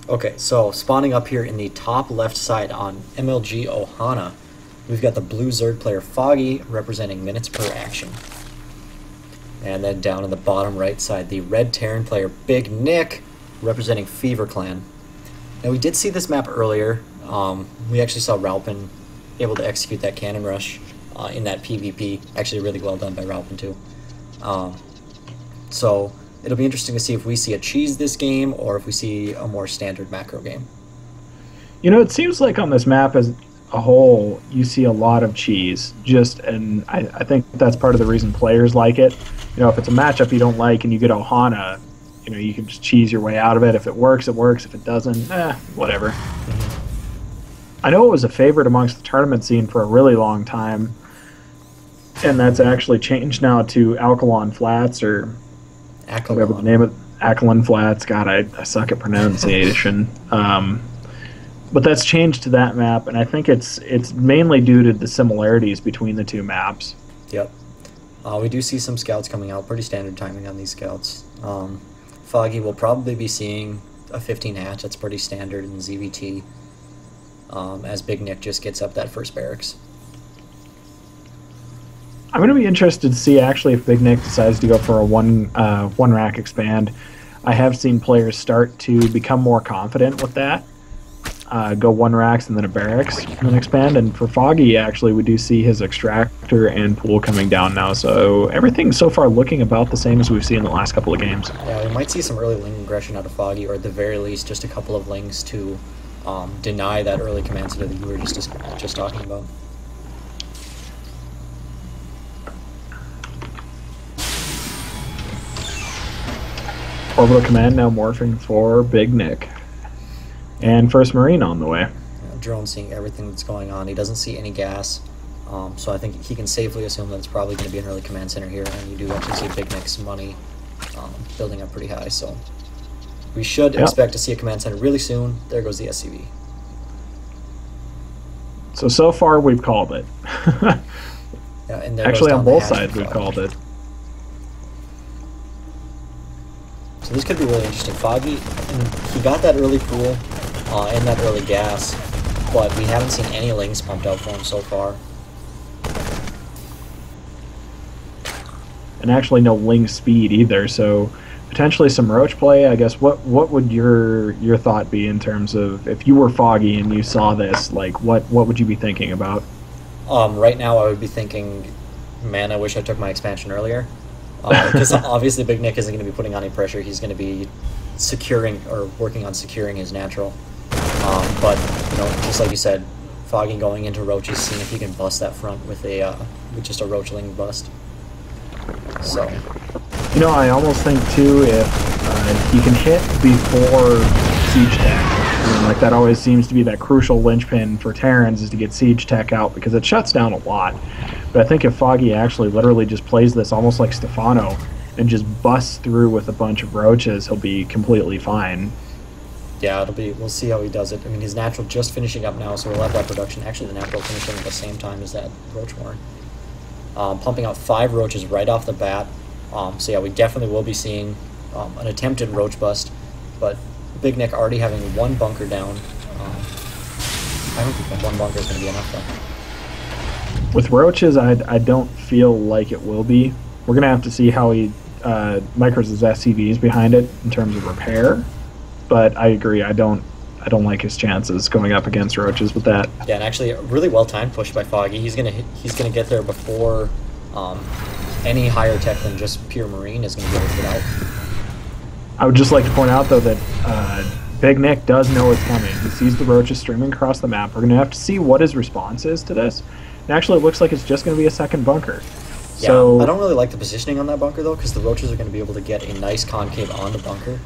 Okay, so spawning up here in the top left side on MLG Ohana, we've got the blue Zerg player Foggy representing minutes per action. And then down in the bottom right side, the red Terran player BigNick representing Fever Clan. Now we did see this map earlier. We actually saw Ralpin able to execute that cannon rush in that PvP. Actually really well done by Ralpin too. So it'll be interesting to see if we see a cheese this game or if we see a more standard macro game. You know, it seems like on this map as a whole, you see a lot of cheese. And I think that's part of the reason players like it. You know, if it's a matchup you don't like and you get Ohana, you know, you can just cheese your way out of it. If it works, it works. If it doesn't, whatever. I know it was a favorite amongst the tournament scene for a really long time, and that's actually changed now to Alkaline Flats, or whatever the name of Alkaline Flats. God, I suck at pronunciation. But that's changed to that map, and I think it's mainly due to the similarities between the two maps. Yep. We do see some scouts coming out. Pretty standard timing on these scouts. Foggy will probably be seeing a 15 hatch. That's pretty standard in ZVT. As BigNick just gets up that first barracks. I'm going to be interested to see actually if BigNick decides to go for a one rack expand. I have seen players start to become more confident with that. Go one racks and then a barracks and then expand. And for Foggy, actually, we do see his extractor and pool coming down now. So everything's so far looking about the same as we've seen in the last couple of games. Yeah, we might see some early ling aggression out of Foggy, or at the very least, just a couple of lings to deny that early command center that you were just talking about. Orbital command now morphing for BigNick. And first Marine on the way. Drone seeing everything that's going on. He doesn't see any gas. So I think he can safely assume that it's probably going to be an early command center here, and you do actually see BigNick's money building up pretty high. So we should expect to see a command center really soon. There goes the SCV. So far we've called it. Yeah, and actually on both sides we've called it. So this could be really interesting. Foggy, he got that early pool and that early gas, but we haven't seen any lings pumped out for him so far. And actually no ling speed either, so potentially some roach play. I guess what would your thought be in terms of if you were Foggy and you saw this, like what would you be thinking about? Right now I would be thinking, man, I wish I took my expansion earlier. Because obviously BigNick isn't going to be putting on any pressure. He's going to be securing or working on securing his natural. But you know, just like you said, Foggy going into roaches, seeing if he can bust that front with just a roachling bust. So, you know, I almost think too if you can hit before siege tech. You know, like that always seems to be that crucial linchpin for Terrans, is to get siege tech out because it shuts down a lot. But I think if Foggy actually literally just plays this almost like Stefano and just busts through with a bunch of roaches, he'll be completely fine. Yeah, we'll see how he does it. I mean, his natural just finishing up now, so we'll have that production. Actually, the natural finishing at the same time as that roach warren. Pumping out 5 roaches right off the bat. So yeah, we definitely will be seeing an attempted roach bust, but BigNick already having 1 bunker down. I don't think that 1 bunker is going to be enough though. With roaches, I don't feel like it will be. We're going to have to see how he micros his SCVs behind it in terms of repair. But I agree, I don't like his chances going up against roaches with that. Yeah, and actually a really well timed push by Foggy. He's gonna get there before any higher tech than just pure Marine is gonna be able to get out. I would just like to point out though that BigNick does know it's coming. He sees the roaches streaming across the map. We're gonna have to see what his response is to this. And actually, it looks like it's just gonna be a second bunker. Yeah, so, I don't really like the positioning on that bunker though, because the roaches are gonna be able to get a nice concave on the bunker.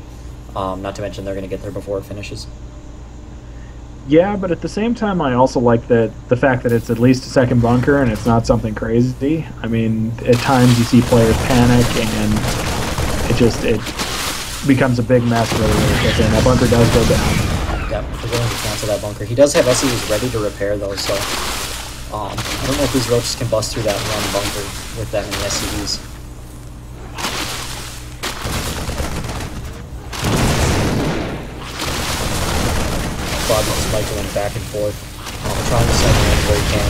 Not to mention they're gonna get there before it finishes. Yeah, but at the same time, I also like the fact that it's at least a second bunker and it's not something crazy. I mean, at times you see players panic and it becomes a big mess really quickly, and that bunker does go down. Yeah, we're going to cancel that bunker. He does have SCVs ready to repair though, so I don't know if these roaches can bust through that one bunker with that many SCVs. like going back and forth, trying to cycle in where he can.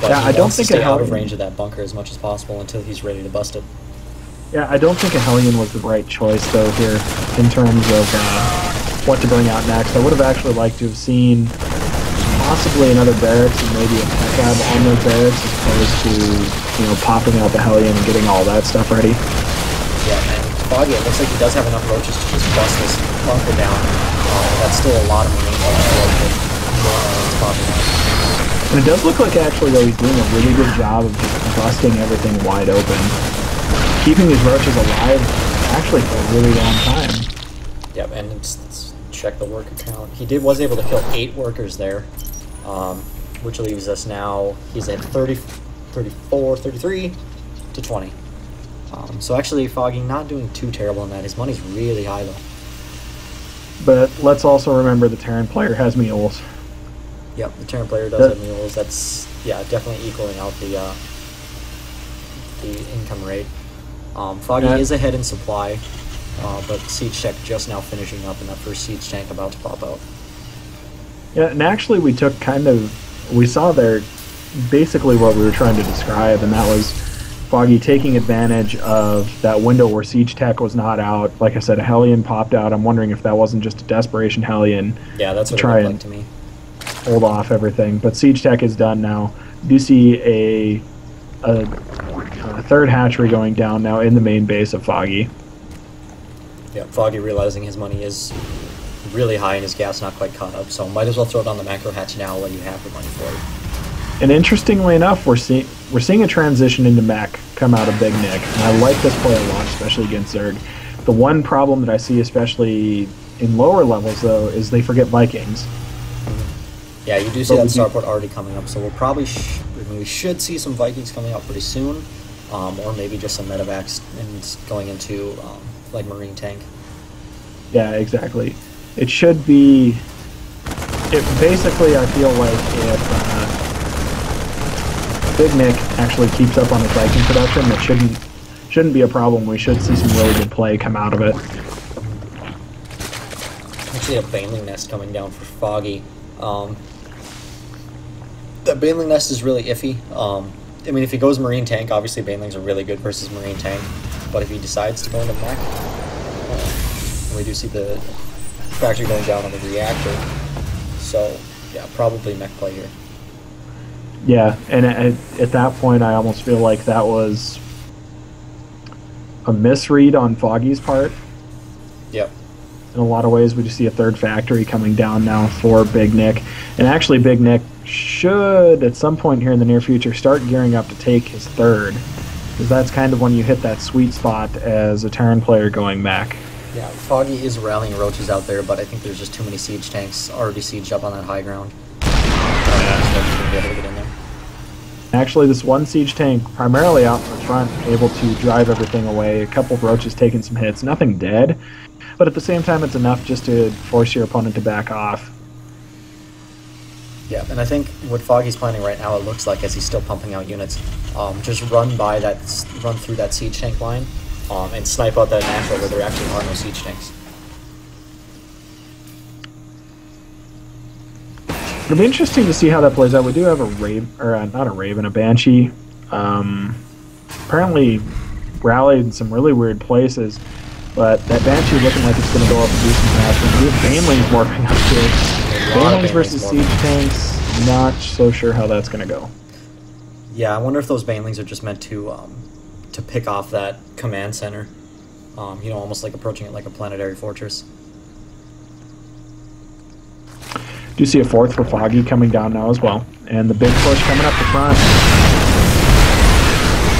But yeah, he I don't wants think to stay a out of Hellion. range of that bunker as much as possible until he's ready to bust it. Yeah, I don't think a Hellion was the right choice though here in terms of what to bring out next. I would have actually liked to have seen possibly another barracks and maybe a tech cab on those barracks as opposed to, you know, popping out the Hellion and getting all that stuff ready. Yeah, and Foggy, it looks like he does have enough roaches to just bust this bunker down. That's still a lot of marine roaches popping out. And it does look like actually though he's doing a really good job of just busting everything wide open. Keeping these roaches alive actually for a really long time. Yep, and let's check the worker count. He was able to kill 8 workers there, which leaves us now, he's at 30, 34, 33 to 20. So actually, Foggy not doing too terrible in that. His money's really high though. But let's also remember the Terran player has mules. Yep, the Terran player does have mules. That's, yeah, definitely equaling out the income rate. Foggy is ahead in supply, but Siege Tech just now finishing up, and that first Siege Tank about to pop out. Yeah, and actually we saw there basically what we were trying to describe, and that was Foggy taking advantage of that window where Siege Tech was not out. Like I said, a Hellion popped out. I'm wondering if that wasn't just a desperation Hellion. Yeah, that's what try it looked and like to me. Hold off everything. But Siege Tech is done now. Do you see a third hatchery going down now in the main base of Foggy? Yeah, Foggy realizing his money is really high and his gas not quite caught up, so might as well throw down the macro hatch now while you have the money for it. And interestingly enough, we're seeing a transition into mech come out of BigNick, and I like this play a lot, especially against Zerg. The one problem that I see, especially in lower levels, though, is they forget Vikings. Yeah, you do see that starport already coming up, so we'll probably we should see some Vikings coming out pretty soon, or maybe just some medevacs and going into like marine tank. Yeah, exactly. It should be. Basically, I feel like if BigNick actually keeps up on his Viking production, that shouldn't be a problem. We should see some really good play come out of it. Actually, a Baneling Nest coming down for Foggy. The Baneling Nest is really iffy. I mean, if he goes marine tank, obviously Banelings are really good versus marine tank. But if he decides to go into mech, we do see the factory going down on the reactor. So, yeah, probably mech play here. Yeah, and at that point, I almost feel like that was a misread on Foggy's part. Yep. In a lot of ways, we just see a third factory coming down now for BigNick. And actually, BigNick should, at some point here in the near future, start gearing up to take his third. Because that's kind of when you hit that sweet spot as a Terran player going mech. Yeah, Foggy is rallying roaches out there, but I think there's just too many siege tanks already sieged up on that high ground. Actually, this one siege tank, primarily out in the front, able to drive everything away. A couple of roaches taking some hits, nothing dead, but at the same time, it's enough just to force your opponent to back off. Yeah, and I think what Foggy's planning right now, it looks like, as he's still pumping out units, just run through that siege tank line, and snipe out that natural where there actually are no siege tanks. It'll be interesting to see how that plays out. We do have a a Banshee. Apparently rallied in some really weird places, but that Banshee looking like it's going to go up and do some damage. We have Banelings morphing up here. Banelings versus siege tanks, not so sure how that's going to go. Yeah, I wonder if those Banelings are just meant to pick off that command center. You know, almost like approaching it like a planetary fortress. Do see a fourth for Foggy coming down now as well. And the big push coming up the front.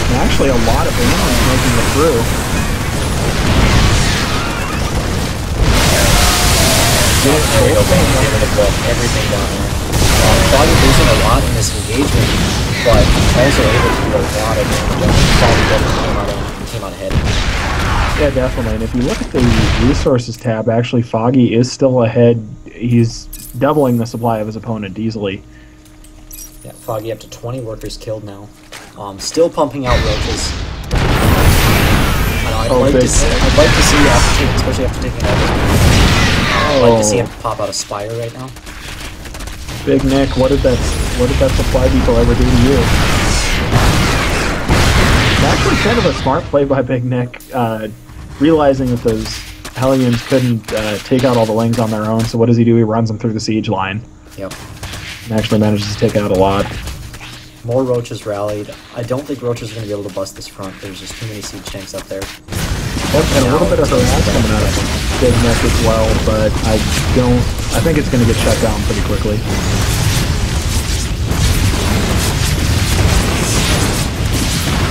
And actually a lot of Banelings making it through. There we go, Baneling able to blow everything down there. Foggy losing a lot in this engagement, but also able to do a lot of damage. Foggy came out ahead. Yeah, definitely. And if you look at the resources tab, actually Foggy is still ahead. He's doubling the supply of his opponent easily. Yeah, Foggy up to 20 workers killed now. Still pumping out roaches. I'd like to see, especially after taking out I'd like to see him pop out a Spire right now. Big Nick, what did that supply depot ever do to you? It's actually kind of a smart play by Big Nick, realizing that those Hellions couldn't take out all the Lings on their own, so what does he do? He runs them through the siege line. Yep. And actually manages to take out a lot. More Roaches rallied. I don't think Roaches are going to be able to bust this front. There's just too many siege tanks up there. And a little bit of harass coming out of Big Neck as well, but I think it's going to get shut down pretty quickly.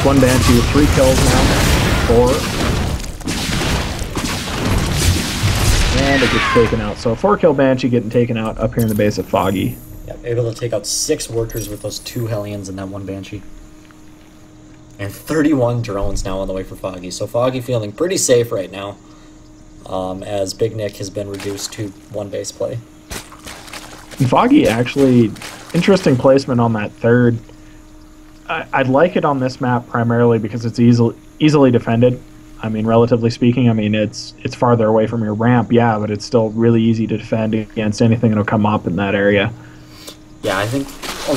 One Banshee with 3 kills now. 4. And it gets taken out. So a 4-kill Banshee getting taken out up here in the base of Foggy. Yep, able to take out 6 workers with those 2 Hellions and that 1 Banshee. And 31 drones now on the way for Foggy. So Foggy feeling pretty safe right now, as Big Nick has been reduced to 1 base play. And Foggy actually, interesting placement on that 3rd. I'd like it on this map primarily because it's easily defended. I mean, relatively speaking, I mean, it's farther away from your ramp, yeah, but it's still really easy to defend against anything that'll come up in that area. Yeah, I think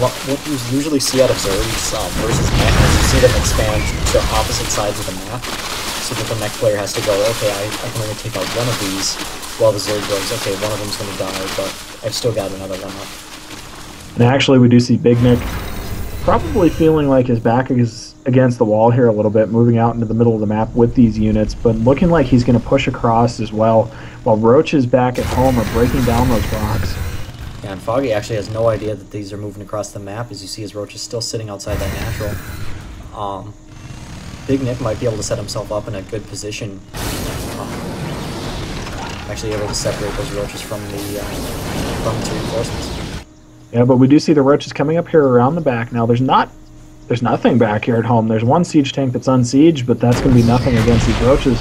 what you usually see out of Zergs versus mech is you see them expand to opposite sides of the map, so that the mech player has to go, okay, I can only take out one of these, while the Zerg goes, okay, one of them's going to die, but I've still got another one up. And actually, we do see Big Nick probably feeling like his back is against the wall here a little bit, moving out into the middle of the map with these units, but looking like he's going to push across as well, while Roaches back at home are breaking down those rocks. Yeah, and Foggy actually has no idea that these are moving across the map, as you see his Roaches still sitting outside that natural. Big Nick might be able to set himself up in a good position, actually able to separate those Roaches from the reinforcements. Yeah, but we do see the Roaches coming up here around the back. Now, there's nothing back here at home. There's 1 siege tank that's unsieged, but that's going to be nothing against these Roaches.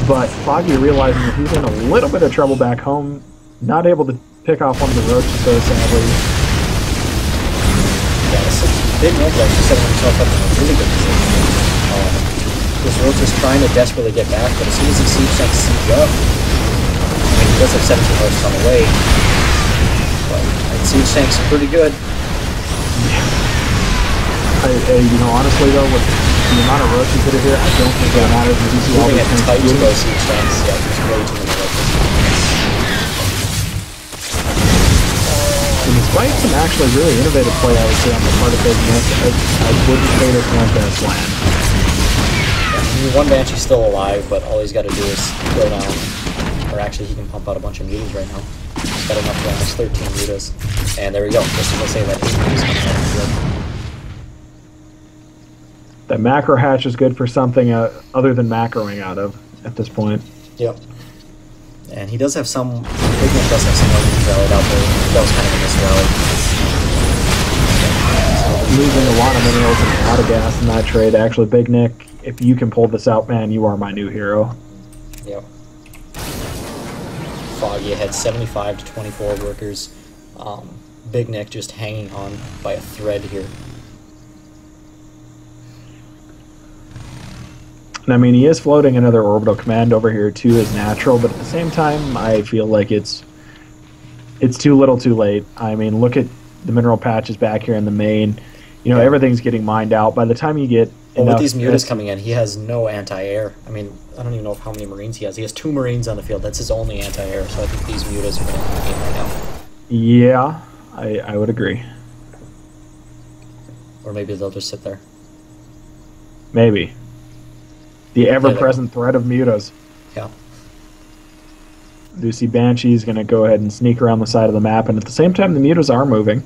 But Foggy realizing that he's in a little bit of trouble back home, not able to pick off one of the Roaches, so sadly. Yeah, so Big Nick actually setting himself up in a really good position. This Roach is trying to desperately get back, but as soon as he siege tanks siege up, I mean, he does have 17 Roaches on the way, but siege tanks are pretty good. You know, honestly though, with the amount of Roaches that are here, I don't think that matters. You see all Moving these at tight to tanks those siege tanks, yeah, there's way too many Roaches. And despite some actually really innovative play, I would say, on the part of Big Nick, I wouldn't say this went best land. Yeah, 1 Banshee's still alive, but all he's got to do is go down, or actually he can pump out a bunch of mutas right now. He's got enough damage, 13 mutas. And there we go, just as I say that, 8 mutas coming out of the field. That macro hatch is good for something other than macroing out of at this point. Yep. And he does have some, Big Nick does have some Hellions rallied out there. That was kind of a misrally. Losing a lot of minerals and a lot of gas in that trade. Actually, Big Nick, if you can pull this out, man, you are my new hero. Yep. Foggy had 75 to 24 workers. Big Nick just hanging on by a thread here. And I mean, he is floating another orbital command over here too as natural, but at the same time, I feel like it's too little too late. I mean, look at the mineral patches back here in the main. You know, everything's getting mined out. By the time you get with these mutas coming in, he has no anti-air. I mean, I don't even know how many Marines he has. He has 2 Marines on the field. That's his only anti-air, so I think these mutas are going to be in the game right now. Yeah, I would agree. Or maybe they'll just sit there. Maybe. The ever-present threat of mutas. Yeah. Do see Banshee's going to go ahead and sneak around the side of the map, and at the same time, the mutas are moving.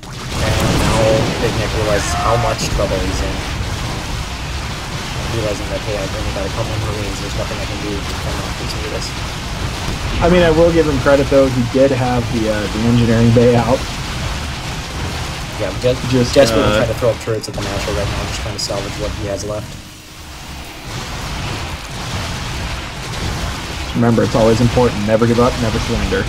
And now Big Nick realizes how much trouble he's in. Realizing that, hey, I've only got a couple of Marines, there's nothing I can do to fend off these mutas. I mean, I will give him credit, though. He did have the engineering bay out. Yeah, just desperately trying to throw up turrets at the natural right now, just trying to salvage what he has left. Remember, it's always important. Never give up, never surrender.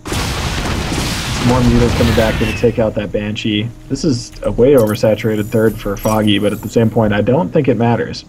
Some more mutas coming back here to take out that Banshee. This is a way oversaturated third for Foggy, but at the same point, I don't think it matters.